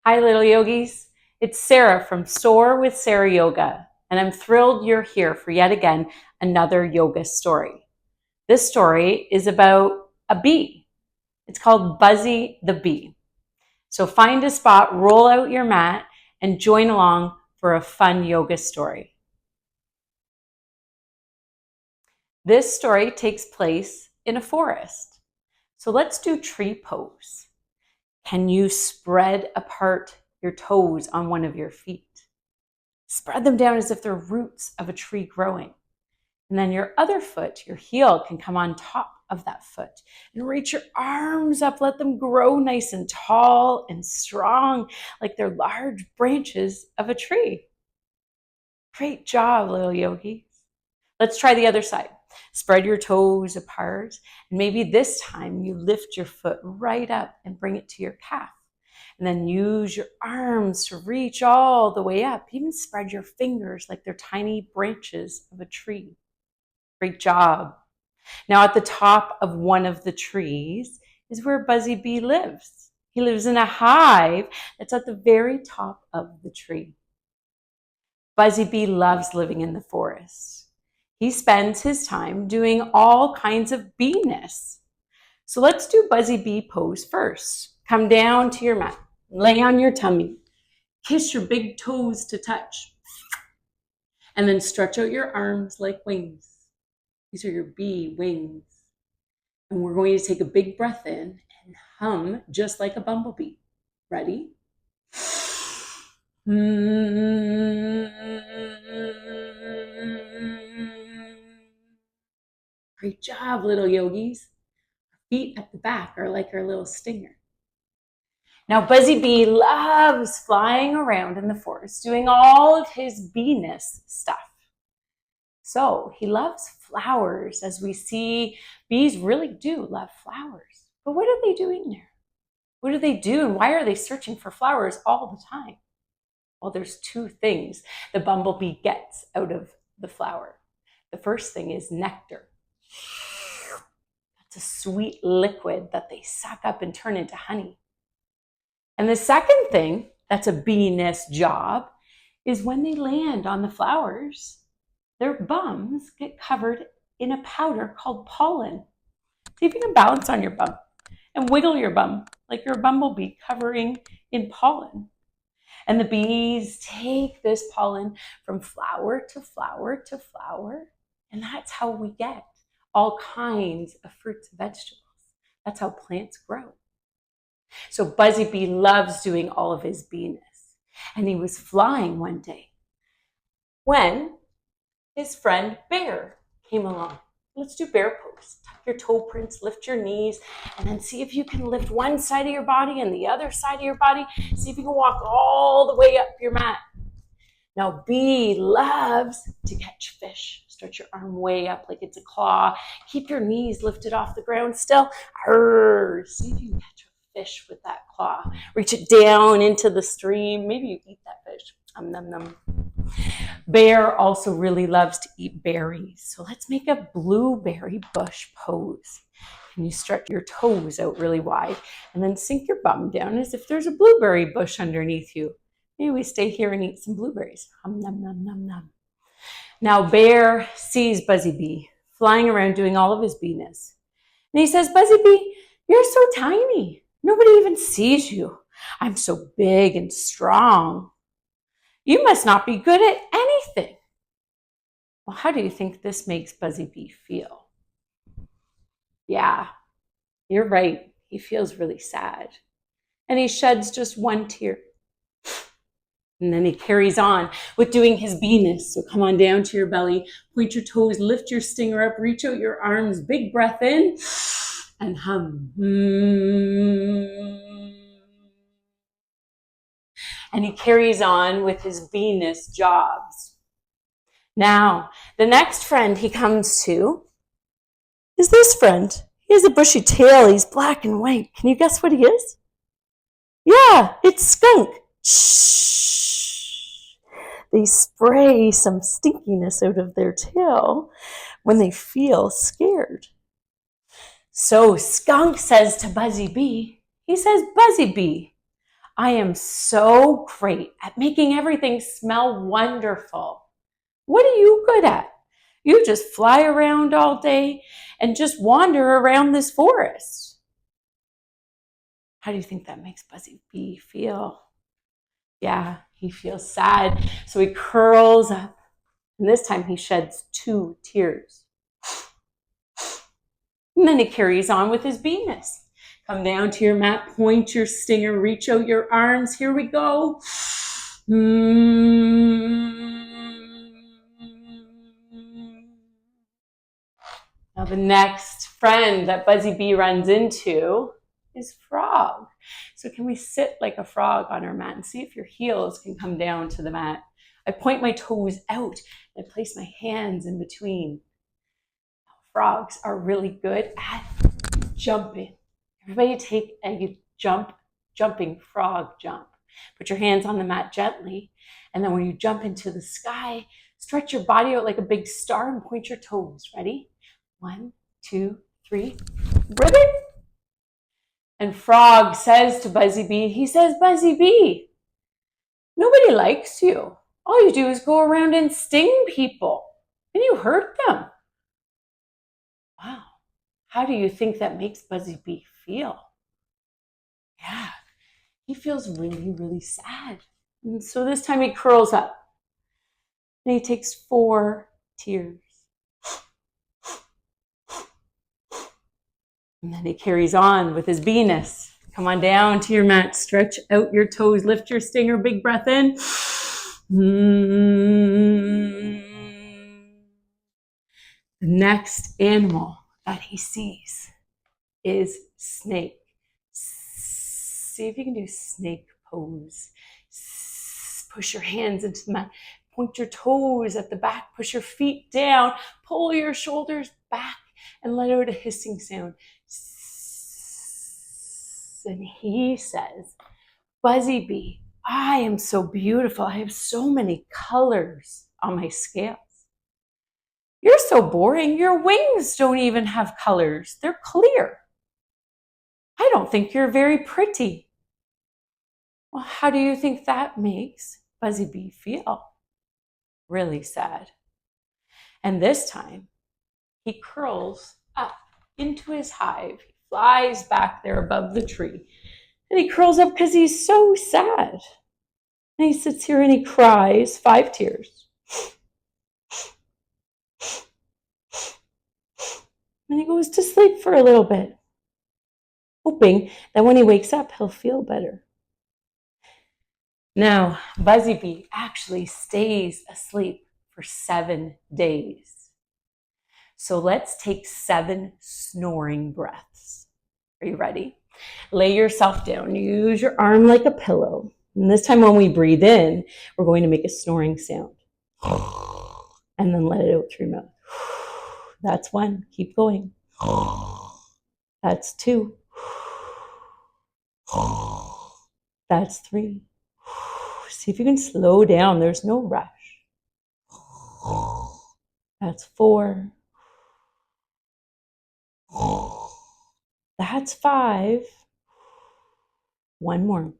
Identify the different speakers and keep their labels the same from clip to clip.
Speaker 1: Hi, little yogis. It's Sarah from Soar with Sarah Yoga, and I'm thrilled you're here for yet again another yoga story. This story is about a bee. It's called Buzzy the bee. So find a spot, roll out your mat, and join along for a fun yoga story. This story takes place in a forest. So let's do tree pose. Can you spread apart your toes on one of your feet? Spread them down as if they're roots of a tree growing. And then your other foot, your heel, can come on top of that foot. And reach your arms up. Let them grow nice and tall and strong, like they're large branches of a tree. Great job, little yogis. Let's try the other side. Spread your toes apart. And maybe this time you lift your foot right up and bring it to your calf. And then use your arms to reach all the way up. Even spread your fingers like they're tiny branches of a tree. Great job. Now at the top of one of the trees is where Buzzy Bee lives. He lives in a hive that's at the very top of the tree. Buzzy Bee loves living in the forest. He spends his time doing all kinds of bee-ness. So let's do Buzzy Bee pose first. Come down to your mat. Lay on your tummy. Kiss your big toes to touch. And then stretch out your arms like wings. These are your bee wings. And we're going to take a big breath in and hum just like a bumblebee. Ready? Great job, little yogis. Feet at the back are like our little stinger. Now, Buzzy Bee loves flying around in the forest, doing all of his bee-ness stuff. So he loves flowers, as we see bees really do love flowers. But what are they doing there? What do they do, and why are they searching for flowers all the time? Well, there's two things the bumblebee gets out of the flower. The first thing is nectar. That's a sweet liquid that they suck up and turn into honey. And the second thing that's a bee-ness job is when they land on the flowers, their bums get covered in a powder called pollen. See if you can balance on your bum and wiggle your bum like you're a bumblebee covering in pollen. And the bees take this pollen from flower to flower to flower, and that's how we get all kinds of fruits and vegetables. That's how plants grow. So Buzzy Bee loves doing all of his bee-ness. And he was flying one day when his friend Bear came along. Let's do bear pose. Tuck your toe prints, lift your knees, and then see if you can lift one side of your body and the other side of your body. See if you can walk all the way up your mat. Now, Bee loves to catch fish. Stretch your arm way up like it's a claw. Keep your knees lifted off the ground still. See if you can catch a fish with that claw. Reach it down into the stream. Maybe you eat that fish. Nom, nom. Bear also really loves to eat berries. So let's make a blueberry bush pose. And you stretch your toes out really wide and then sink your bum down as if there's a blueberry bush underneath you. Maybe we stay here and eat some blueberries. Nom, nom, nom, nom. Now Bear sees Buzzy Bee flying around doing all of his bee-ness. And he says, Buzzy Bee, you're so tiny. Nobody even sees you. I'm so big and strong. You must not be good at anything. Well, how do you think this makes Buzzy Bee feel? Yeah, you're right. He feels really sad. And he sheds just one tear. And then he carries on with doing his bee-ness. So come on down to your belly, point your toes, lift your stinger up, reach out your arms, big breath in, and hum. And he carries on with his bee-ness jobs. Now, the next friend he comes to is this friend. He has a bushy tail. He's black and white. Can you guess what he is? Yeah, it's skunk. Shh. They spray some stinkiness out of their tail when they feel scared. So Skunk says to Buzzy Bee, he says, Buzzy Bee, I am so great at making everything smell wonderful. What are you good at? You just fly around all day and just wander around this forest. How do you think that makes Buzzy Bee feel? Yeah, he feels sad. So he curls up, and this time he sheds 2 tears. And then he carries on with his beingness. Come down to your mat, point your stinger, reach out your arms. Here we go. Now the next friend that Buzzy Bee runs into is frog. So can we sit like a frog on our mat and see if your heels can come down to the mat? I point my toes out and I place my hands in between. Frogs are really good at jumping. Everybody take a jumping frog jump. Put your hands on the mat gently, and then when you jump into the sky, stretch your body out like a big star and point your toes. Ready? 1, 2, 3. Ribbit! And Frog says to Buzzy Bee, he says, Buzzy Bee, nobody likes you. All you do is go around and sting people, and you hurt them. Wow. How do you think that makes Buzzy Bee feel? Yeah, he feels really, really sad. And so this time he curls up and he takes 4 tears. And then he carries on with his beingness. Come on down to your mat, stretch out your toes, lift your stinger, big breath in. The next animal that he sees is snake. See if you can do snake pose. Push your hands into the mat. Point your toes at the back. Push your feet down. Pull your shoulders back and let out a hissing sound. And he says, Buzzy Bee, I am so beautiful. I have so many colors on my scales. You're so boring. Your wings don't even have colors. They're clear. I don't think you're very pretty. Well, how do you think that makes Buzzy Bee feel? Really sad. And this time, he curls up into his hive. He flies back there above the tree. And he curls up because he's so sad. And he sits here and he cries 5 tears. And he goes to sleep for a little bit, hoping that when he wakes up, he'll feel better. Now, Buzzy Bee actually stays asleep for 7 days. So let's take 7 snoring breaths. Are you ready? Lay yourself down. Use your arm like a pillow. And this time when we breathe in, we're going to make a snoring sound. And then let it out through your mouth. That's 1. Keep going. That's 2. That's 3. See if you can slow down. There's no rush. That's 4. That's 5. 1 more.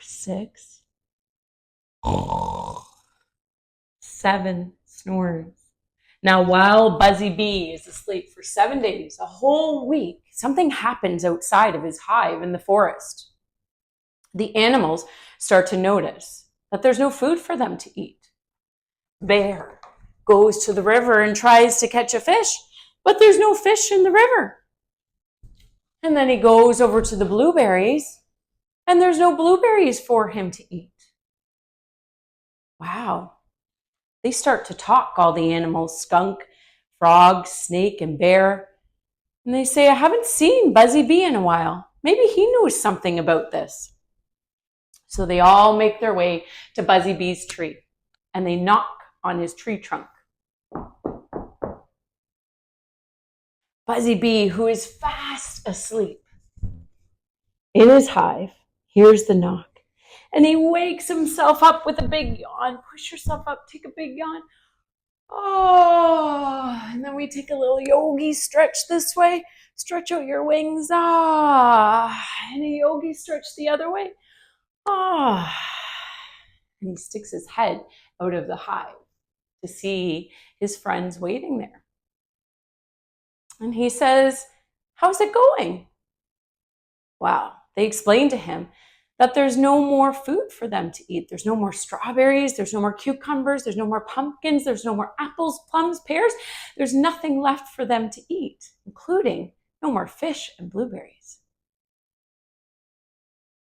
Speaker 1: 6. 7 snores. Now, while Buzzy Bee is asleep for 7 days, a whole week, something happens outside of his hive in the forest. The animals start to notice that there's no food for them to eat. Bear goes to the river and tries to catch a fish, but there's no fish in the river. And then he goes over to the blueberries, and there's no blueberries for him to eat. Wow. They start to talk, all the animals, skunk, frog, snake, and bear. And they say, I haven't seen Buzzy Bee in a while. Maybe he knows something about this. So they all make their way to Buzzy Bee's tree, and they knock on his tree trunk. Buzzy Bee, who is fast asleep in his hive, hears the knock. And he wakes himself up with a big yawn. Push yourself up, take a big yawn. Oh, and then we take a little yogi stretch this way. Stretch out your wings. Ah, and a yogi stretch the other way. Ah, and he sticks his head out of the hive to see his friends waiting there. And he says, how's it going? Wow. They explain to him that there's no more food for them to eat. There's no more strawberries. There's no more cucumbers. There's no more pumpkins. There's no more apples, plums, pears. There's nothing left for them to eat, including no more fish and blueberries.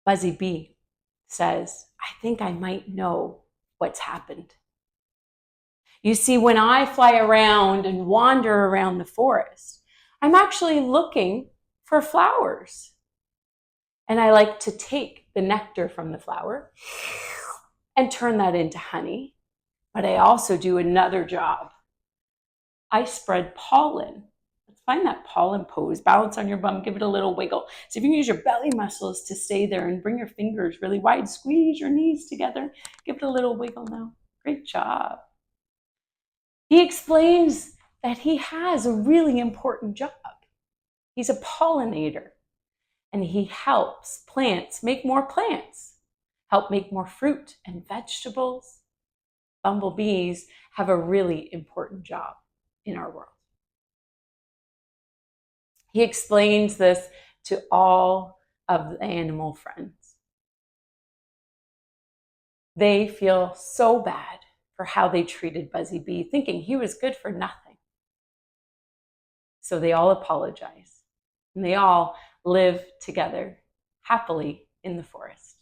Speaker 1: Buzzy Bee says, I think I might know what's happened. You see, when I fly around and wander around the forest, I'm actually looking for flowers. And I like to take the nectar from the flower and turn that into honey. But I also do another job. I spread pollen. Let's find that pollen pose. Balance on your bum, give it a little wiggle. So if you can use your belly muscles to stay there and bring your fingers really wide, squeeze your knees together, give it a little wiggle now. Great job. He explains that he has a really important job. He's a pollinator. And he helps plants make more plants, help make more fruit and vegetables. Bumblebees have a really important job in our world. He explains this to all of the animal friends. They feel so bad for how they treated Buzzy Bee, thinking he was good for nothing. So they all apologize, and they all live together happily in the forest.